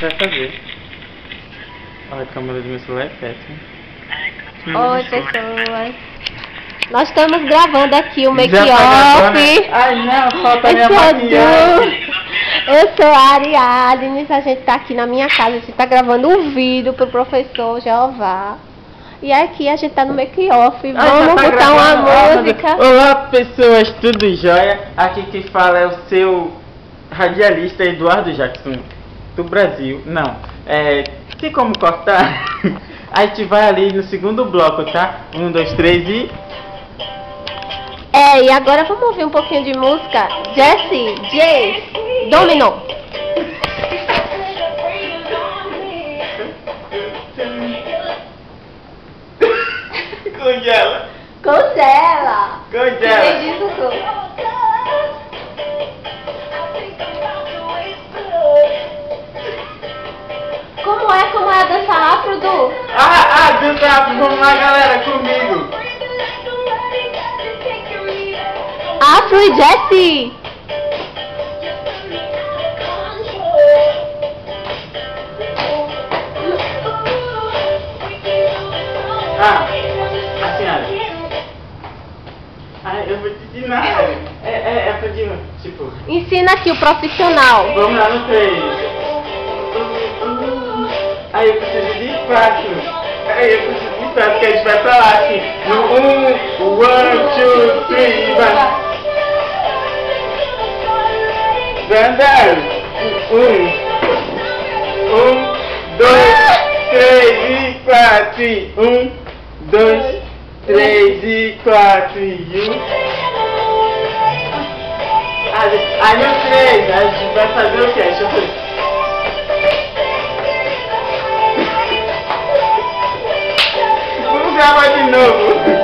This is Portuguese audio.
vai fazer? Olha, a câmera do meu celular é péssima. Oi, pessoas. Nós estamos gravando aqui o Já tá gravando? make-off. Ai, não, falta a minha Eu sou a maquiagem. Eu sou a Ariadne, a gente tá aqui na minha casa, a gente tá gravando um vídeo pro professor Jeová. E aqui a gente tá no make-off, vamos tá botar uma gravando? música. Olá, pessoas, tudo jóia? Aqui quem fala é o seu radialista Eduardo Jackson, do Brasil. Não, tem como cortar? A gente vai ali no segundo bloco, tá? 1, 2, 3 e... E agora vamos ouvir um pouquinho de música. Jesse, Jace, Domino. Congela! Congela. Congela! Quem diz o som? Como é a dança afro, Du? Dança afro, vamos lá, galera, comigo! Afro e Jesse. A senhora. Eu vou te ensinar. É pra tipo... Ensina aqui o profissional. Vamos lá no 3. Aí eu preciso de espaço. Que a gente vai pra lá assim. No 1, 2, 3, vai. Vai andar. 1, 2, 3 e 4. 1, 2, 3 e 4 e 1. Aí no 3, a gente vai fazer o quê? Deixa eu ver. Vamos gravar de novo.